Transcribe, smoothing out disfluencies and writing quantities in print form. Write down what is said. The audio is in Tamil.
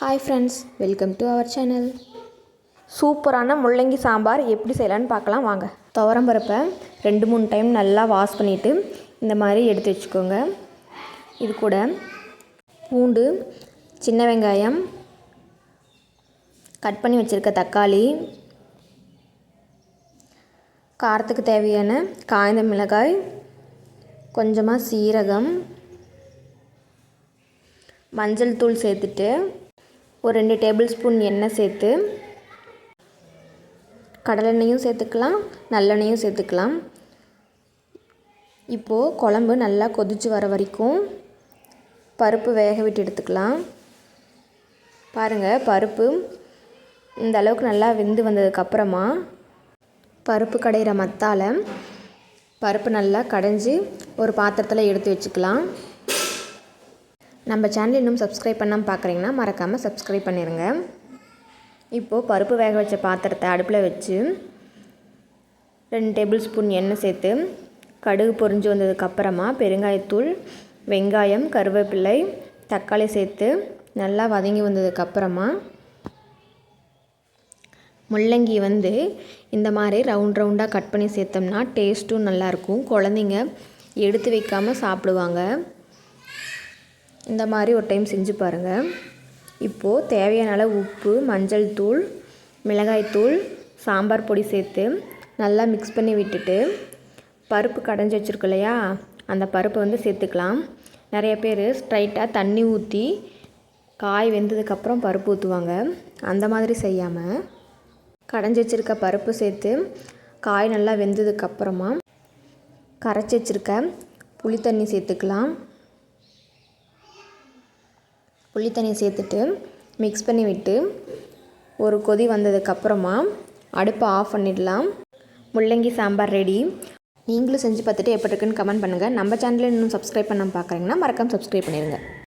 Hi friends, welcome to our channel. சூப்பரான முள்ளங்கி சாம்பார் எப்படி செய்யலான்னு பார்க்கலாம் வாங்க. துவரம்பருப்பை 2-3 டைம் நல்லா வாஷ் பண்ணிவிட்டு இந்த மாதிரி எடுத்து வச்சுக்கோங்க. இது கூட பூண்டு, சின்ன வெங்காயம், கட் பண்ணி வச்சுருக்க தக்காளி, காரத்துக்கு தேவையான காய்ந்த மிளகாய், கொஞ்சமாக சீரகம், மஞ்சள் தூள் சேர்த்துட்டு ஒரு 2 டேபிள் ஸ்பூன் எண்ணெய் சேர்த்து கடலெண்ணெயும் சேர்த்துக்கலாம், நல்லெண்ணெயும் சேர்த்துக்கலாம். இப்போது குழம்பு நல்லா கொதித்து வர வரைக்கும் பருப்பு வேக விட்டு எடுத்துக்கலாம். பாருங்கள், பருப்பு இந்த அளவுக்கு நல்லா வெந்து வந்ததுக்கப்புறமா பருப்பு கடையிற மத்தால பருப்பு நல்லா கடைஞ்சி ஒரு பாத்திரத்தில் எடுத்து வச்சுக்கலாம். நம்ம சேனல் இன்னும் சப்ஸ்கிரைப் பண்ணாமல் பார்க்குறீங்கன்னா மறக்காமல் சப்ஸ்கிரைப் பண்ணிடுங்க. இப்போது பருப்பு வேக வச்ச பாத்திரத்தை அடுப்பில் வச்சு 2 டேபிள் ஸ்பூன் எண்ணெய் சேர்த்து கடுகு பொரிஞ்சு வந்ததுக்கப்புறமா பெருங்காயத்தூள், வெங்காயம், கருவேப்பிலை, தக்காளி சேர்த்து நல்லா வதங்கி வந்ததுக்கப்புறமா முள்ளங்கி இந்த மாதிரி ரவுண்டாக கட் பண்ணி சேர்த்தோம்னா டேஸ்ட்டும் நல்லாயிருக்கும். குழந்தைங்க எடுத்து வைக்காமல் சாப்பிடுவாங்க. இந்த மாதிரி ஒரு டைம் செஞ்சு பாருங்கள். இப்போது தேவையான அளவு உப்பு, மஞ்சள் தூள், மிளகாய்த்தூள், சாம்பார் பொடி சேர்த்து நல்லா மிக்ஸ் பண்ணி விட்டுட்டு பருப்பு கடைஞ்சி வச்சுருக்கோம் இல்லையா, அந்த பருப்பை சேர்த்துக்கலாம். நிறைய பேர் ஸ்ட்ரைட்டாக தண்ணி ஊற்றி காய் வெந்ததுக்கப்புறம் பருப்பு ஊற்றுவாங்க. அந்த மாதிரி செய்யாமல் கடைஞ்சி வச்சுருக்க பருப்பு சேர்த்து காய் நல்லா வெந்ததுக்கப்புறமா கரைச்சி வச்சுருக்க புளி தண்ணி சேர்த்துக்கலாம். புளி தண்ணி சேர்த்துட்டு மிக்ஸ் பண்ணி விட்டு ஒரு கொதி வந்ததுக்கப்புறமா அடுப்பை ஆஃப் பண்ணிடலாம். முள்ளங்கி சாம்பார் ரெடி. நீங்களும் செஞ்சு பார்த்துட்டு எப்படி இருக்குன்னு கமெண்ட் பண்ணுங்கள். நம்ம சேனலில் இன்னும் சப்ஸ்கிரைப் பண்ணாமல் பார்க்குறீங்கன்னா மறக்காமல் சப்ஸ்கிரைப் பண்ணிடுங்க.